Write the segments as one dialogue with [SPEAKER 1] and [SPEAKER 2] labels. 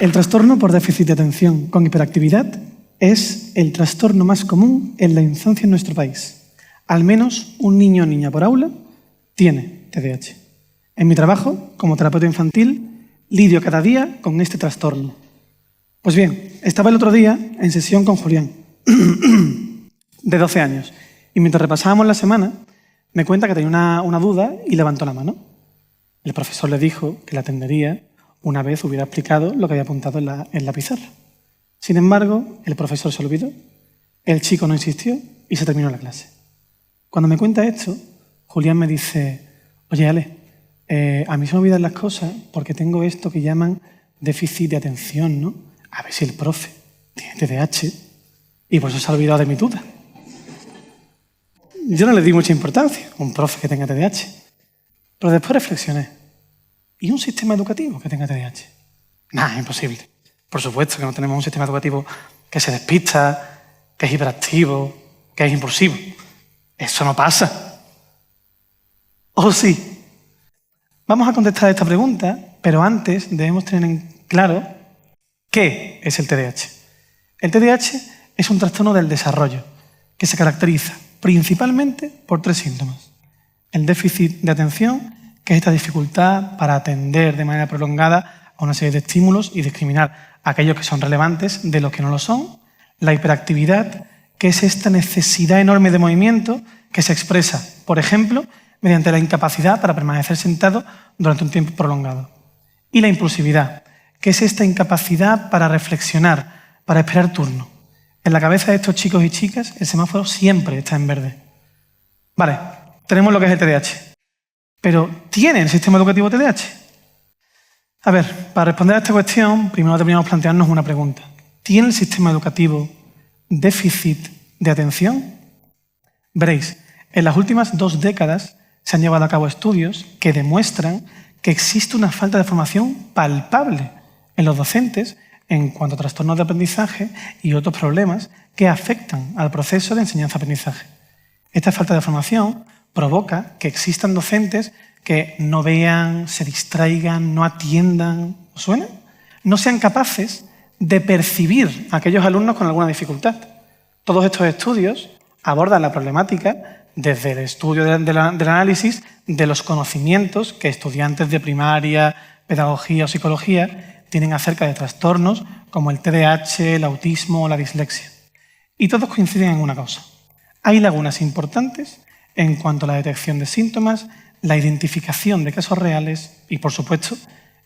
[SPEAKER 1] El trastorno por déficit de atención con hiperactividad es el trastorno más común en la infancia en nuestro país. Al menos un niño o niña por aula tiene TDAH. En mi trabajo, como terapeuta infantil, lidio cada día con este trastorno. Pues bien, estaba el otro día en sesión con Julián, de 12 años, y mientras repasábamos la semana, me cuenta que tenía una duda y levantó la mano. El profesor le dijo que la atendería una vez hubiera explicado lo que había apuntado en la pizarra. Sin embargo, el profesor se olvidó, el chico no insistió y se terminó la clase. Cuando me cuenta esto, Julián me dice: oye, Ale, a mí se me olvidan las cosas porque tengo esto que llaman déficit de atención, ¿no? A ver si el profe tiene TDAH y por eso se ha olvidado de mi duda. Yo no le di mucha importancia a un profe que tenga TDAH, pero después reflexioné. ¿Y un sistema educativo que tenga TDAH? Nada, imposible. Por supuesto que no tenemos un sistema educativo que se despista, que es hiperactivo, que es impulsivo. Eso no pasa. ¿O sí? Vamos a contestar esta pregunta, pero antes debemos tener en claro qué es el TDAH. El TDAH es un trastorno del desarrollo que se caracteriza principalmente por 3 síntomas. El déficit de atención, que es esta dificultad para atender de manera prolongada a una serie de estímulos y discriminar aquellos que son relevantes de los que no lo son. La hiperactividad, que es esta necesidad enorme de movimiento que se expresa, por ejemplo, mediante la incapacidad para permanecer sentado durante un tiempo prolongado. Y la impulsividad, que es esta incapacidad para reflexionar, para esperar turno. En la cabeza de estos chicos y chicas, el semáforo siempre está en verde. Vale, tenemos lo que es el TDAH. Pero, ¿tiene el sistema educativo TDAH? A ver, para responder a esta cuestión, primero deberíamos plantearnos una pregunta. ¿Tiene el sistema educativo déficit de atención? Veréis, en las últimas 2 décadas se han llevado a cabo estudios que demuestran que existe una falta de formación palpable en los docentes en cuanto a trastornos de aprendizaje y otros problemas que afectan al proceso de enseñanza-aprendizaje. Esta falta de formación provoca que existan docentes que no vean, se distraigan, no atiendan, ¿os suena? No sean capaces de percibir a aquellos alumnos con alguna dificultad. Todos estos estudios abordan la problemática desde el estudio del análisis de los conocimientos que estudiantes de primaria, pedagogía o psicología tienen acerca de trastornos como el TDAH, el autismo o la dislexia. Y todos coinciden en una cosa. Hay lagunas importantes en cuanto a la detección de síntomas, la identificación de casos reales y, por supuesto,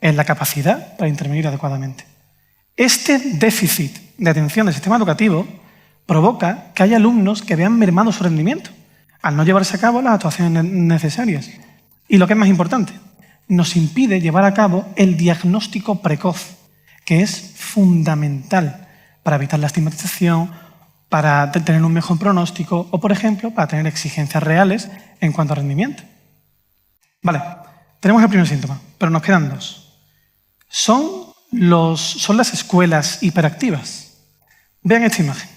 [SPEAKER 1] en la capacidad para intervenir adecuadamente. Este déficit de atención del sistema educativo provoca que haya alumnos que vean mermado su rendimiento al no llevarse a cabo las actuaciones necesarias. Y lo que es más importante, nos impide llevar a cabo el diagnóstico precoz, que es fundamental para evitar la estigmatización, para tener un mejor pronóstico o, por ejemplo, para tener exigencias reales en cuanto a rendimiento. Vale, tenemos el primer síntoma, pero nos quedan 2. Son las escuelas hiperactivas. Vean esta imagen.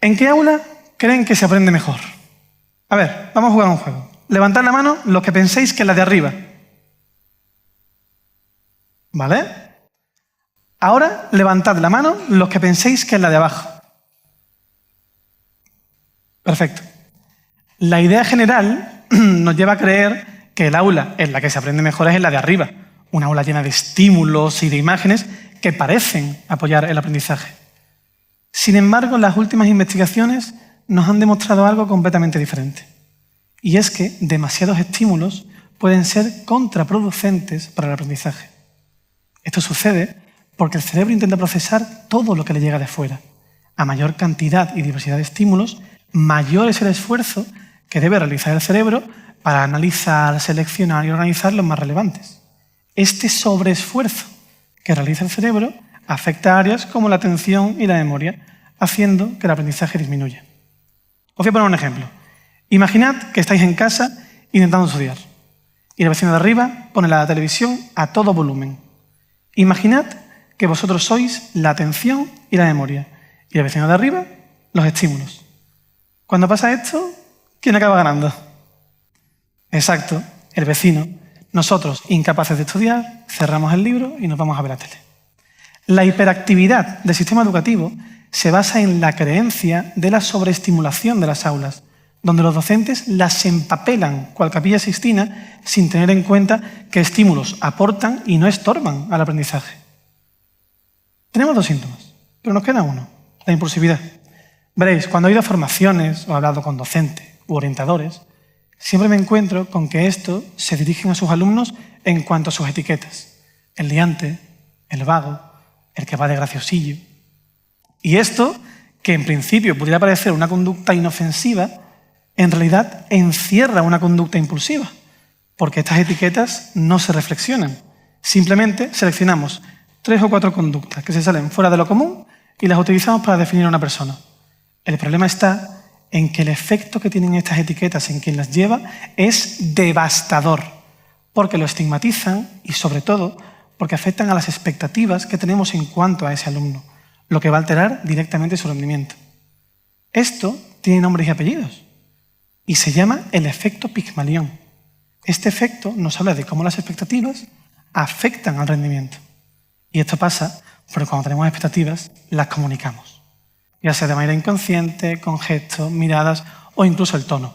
[SPEAKER 1] ¿En qué aula creen que se aprende mejor? A ver, vamos a jugar un juego. Levantad la mano los que penséis que es la de arriba. ¿Vale? Ahora levantad la mano los que penséis que es la de abajo. Perfecto. La idea general nos lleva a creer que el aula en la que se aprende mejor es en la de arriba. Una aula llena de estímulos y de imágenes que parecen apoyar el aprendizaje. Sin embargo, las últimas investigaciones nos han demostrado algo completamente diferente. Y es que demasiados estímulos pueden ser contraproducentes para el aprendizaje. Esto sucede porque el cerebro intenta procesar todo lo que le llega de fuera. A mayor cantidad y diversidad de estímulos, mayor es el esfuerzo que debe realizar el cerebro para analizar, seleccionar y organizar los más relevantes. Este sobreesfuerzo que realiza el cerebro afecta a áreas como la atención y la memoria, haciendo que el aprendizaje disminuya. Os voy a poner un ejemplo. Imaginad que estáis en casa intentando estudiar y el vecino de arriba pone la televisión a todo volumen. Imaginad que vosotros sois la atención y la memoria y el vecino de arriba los estímulos. Cuando pasa esto, ¿quién acaba ganando? Exacto, el vecino. Nosotros, incapaces de estudiar, cerramos el libro y nos vamos a ver la tele. La hiperactividad del sistema educativo se basa en la creencia de la sobreestimulación de las aulas, donde los docentes las empapelan cual Capilla Sixtina sin tener en cuenta qué estímulos aportan y no estorban al aprendizaje. Tenemos 2 síntomas, pero nos queda uno, la impulsividad. Veréis, cuando he ido a formaciones o he hablado con docentes u orientadores, siempre me encuentro con que estos se dirigen a sus alumnos en cuanto a sus etiquetas. El liante, el vago, el que va de graciosillo. Y esto, que en principio pudiera parecer una conducta inofensiva, en realidad encierra una conducta impulsiva, porque estas etiquetas no se reflexionan. Simplemente seleccionamos 3 o 4 conductas que se salen fuera de lo común y las utilizamos para definir a una persona. El problema está en que el efecto que tienen estas etiquetas en quien las lleva es devastador, porque lo estigmatizan y, sobre todo, porque afectan a las expectativas que tenemos en cuanto a ese alumno, lo que va a alterar directamente su rendimiento. Esto tiene nombres y apellidos y se llama el efecto Pigmalión. Este efecto nos habla de cómo las expectativas afectan al rendimiento. Y esto pasa porque cuando tenemos expectativas, las comunicamos, ya sea de manera inconsciente, con gestos, miradas o incluso el tono.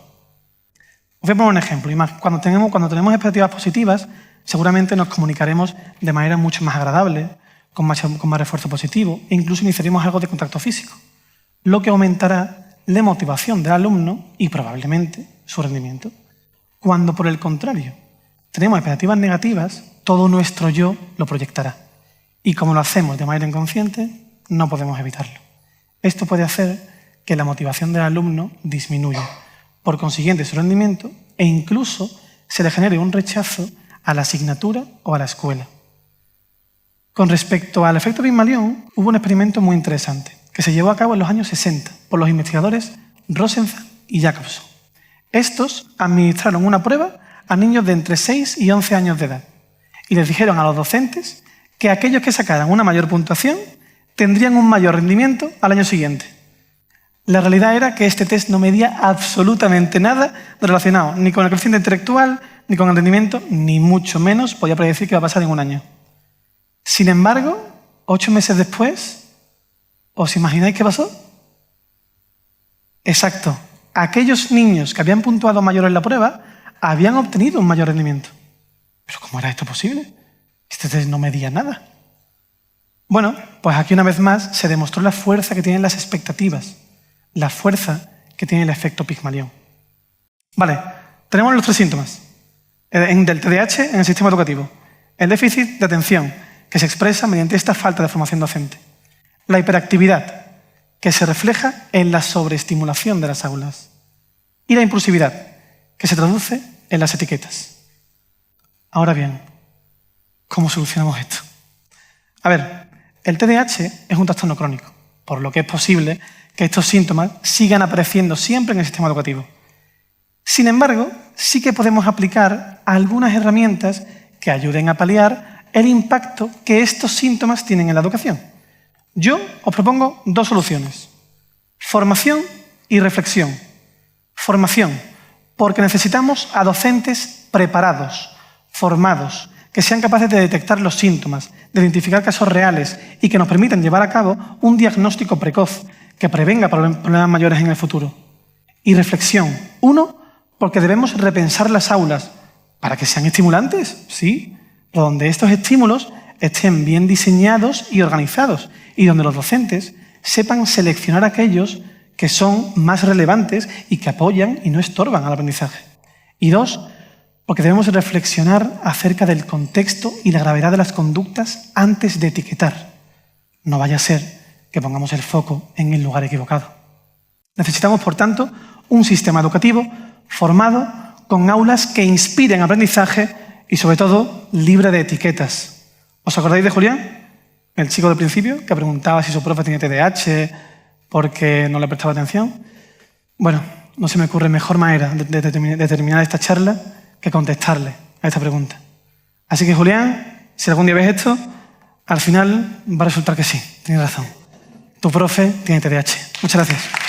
[SPEAKER 1] Os voy a poner un ejemplo. Y más, cuando tenemos expectativas positivas, seguramente nos comunicaremos de manera mucho más agradable, con más refuerzo positivo, e incluso iniciaremos algo de contacto físico, lo que aumentará la motivación del alumno y probablemente su rendimiento. Cuando, por el contrario, tenemos expectativas negativas, todo nuestro yo lo proyectará. Y como lo hacemos de manera inconsciente, no podemos evitarlo. Esto puede hacer que la motivación del alumno disminuya, por consiguiente su rendimiento, e incluso se le genere un rechazo a la asignatura o a la escuela. Con respecto al efecto Pigmalión, hubo un experimento muy interesante que se llevó a cabo en los años 60 por los investigadores Rosenthal y Jacobson. Estos administraron una prueba a niños de entre 6 y 11 años de edad y les dijeron a los docentes que aquellos que sacaran una mayor puntuación tendrían un mayor rendimiento al año siguiente. La realidad era que este test no medía absolutamente nada relacionado ni con el coeficiente intelectual, ni con el rendimiento, ni mucho menos podía predecir qué iba a pasar en un año. Sin embargo, 8 meses después, ¿os imagináis qué pasó? Exacto. Aquellos niños que habían puntuado mayor en la prueba habían obtenido un mayor rendimiento. ¿Pero cómo era esto posible? Este test no medía nada. Bueno, pues aquí una vez más se demostró la fuerza que tienen las expectativas, la fuerza que tiene el efecto Pigmalión. Vale, tenemos los 3 síntomas del TDAH en el sistema educativo. El déficit de atención, que se expresa mediante esta falta de formación docente. La hiperactividad, que se refleja en la sobreestimulación de las aulas. Y la impulsividad, que se traduce en las etiquetas. Ahora bien, ¿cómo solucionamos esto? A ver, el TDAH es un trastorno crónico, por lo que es posible que estos síntomas sigan apareciendo siempre en el sistema educativo. Sin embargo, sí que podemos aplicar algunas herramientas que ayuden a paliar el impacto que estos síntomas tienen en la educación. Yo os propongo 2 soluciones: formación y reflexión. Formación, porque necesitamos a docentes preparados, formados, que sean capaces de detectar los síntomas, de identificar casos reales y que nos permitan llevar a cabo un diagnóstico precoz que prevenga problemas mayores en el futuro. Y reflexión. 1, porque debemos repensar las aulas para que sean estimulantes, sí, pero donde estos estímulos estén bien diseñados y organizados y donde los docentes sepan seleccionar aquellos que son más relevantes y que apoyan y no estorban al aprendizaje. Y 2, porque debemos reflexionar acerca del contexto y la gravedad de las conductas antes de etiquetar. No vaya a ser que pongamos el foco en el lugar equivocado. Necesitamos, por tanto, un sistema educativo formado con aulas que inspiren aprendizaje y, sobre todo, libre de etiquetas. ¿Os acordáis de Julián, el chico del principio, que preguntaba si su profe tenía TDAH porque no le prestaba atención? Bueno, no se me ocurre mejor manera de terminar esta charla que contestarle a esta pregunta. Así que, Julián, si algún día ves esto, al final va a resultar que sí, tienes razón. Tu profe tiene TDAH. Muchas gracias.